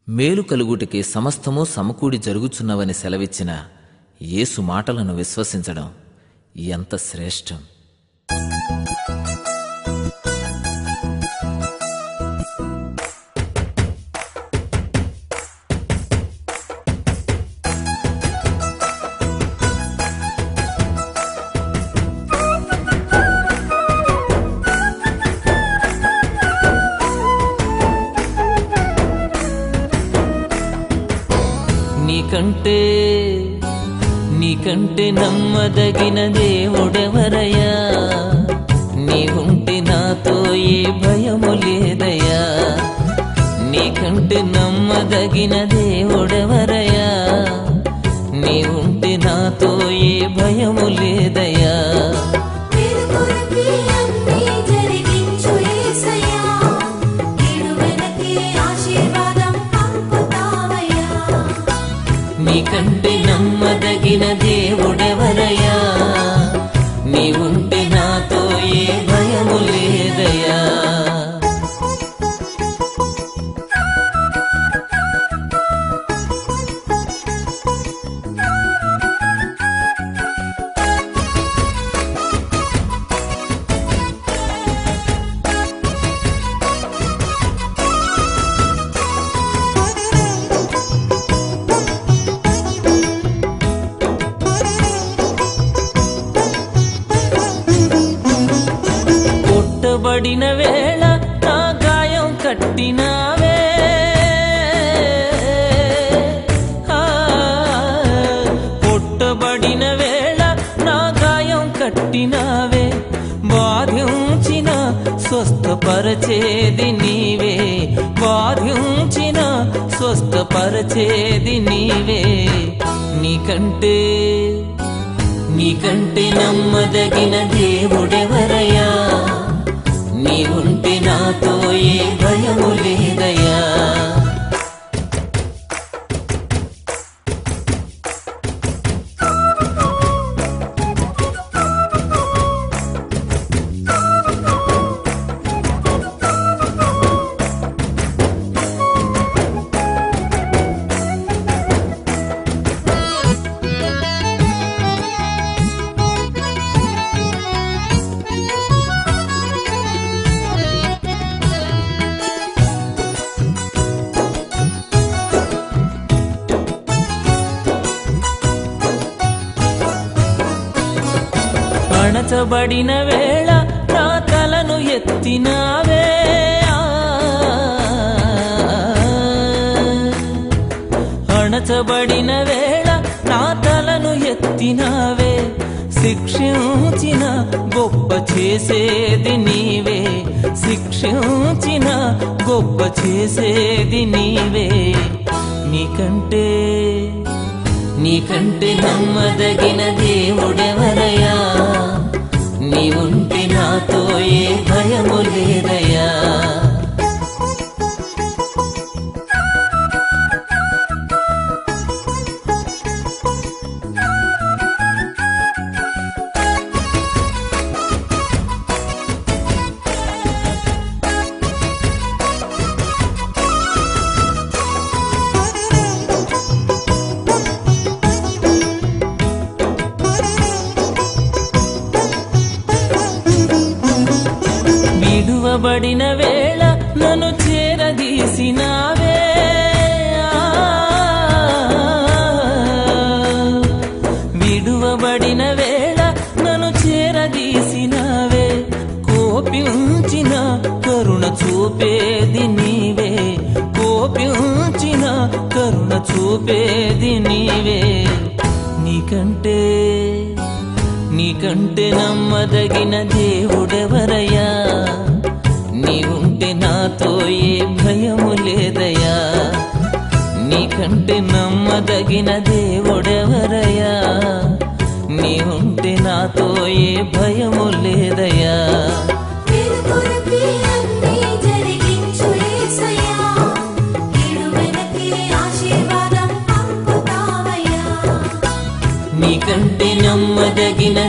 మేలు కలుగుటకి సమస్తము సమకూడి జరుగుచున్నవని సెలవిచ్చిన యేసు మాటలను విశ్వసించడం ఎంత శ్రేష్టం. నీకంటే నమ్మదగిన దేవుడెవరయ్యా? నీవుంటే నాతో ఏ భయము లేదయ్యా. నీకంటే నమ్మదగిన దేవుడెవరయ్యా? నీవుంటే నాతో ఏ భయము లేదయ్యా. నీకంటే నమ్మదగిన దేవుడెవరయ్యా? నీవుంటే నాతో ఏ భయము లేదయ్యా. కొట్టబడిన వేళ నా గాయం కట్టినావే, కొట్టబడిన వేళ నా గాయం కట్టినావే. బాధించిన స్వస్థపరచేది నీవే, బాధించిన స్వస్థపరచేది నీవే. నీకంటే నమ్మదగిన దేవుడెవరయ్యా? నీవుంటే నాతో ఏ భయము లేదయ్యా. అణచబడిన వేళ నా తలను ఎత్తినావే, అణచబడిన వేళ నా తలను ఎత్తినావే. శిక్షించిన గొప్ప చేసేది నీవే, శిక్షించిన గొప్ప చేసేది నీవే. నీకంటే నమ్మదగిన దేవుడెవరయ్యా? నీవుంటే నాతో ఏ భయము లేదయ్యా. విడువబడిన వేళ నన్ను చేరదీసినావే, విడువబడిన వేళ నన్ను చేరదీసినావే. కోపించిన కరుణ చూపేది నీవే, కోపించిన కరుణ చూపేది నీవే. నీకంటే నమ్మదగిన దేవుడెవరయ్యా? నీవుంటే నాతో ఏ భయము లేదయ్యా. నీకంటే నమ్మదగిన దేవుడెవరయ్యా? నీవుంటే నాతో ఏ భయము లేదయ్యా. నీకంటే నమ్మదగిన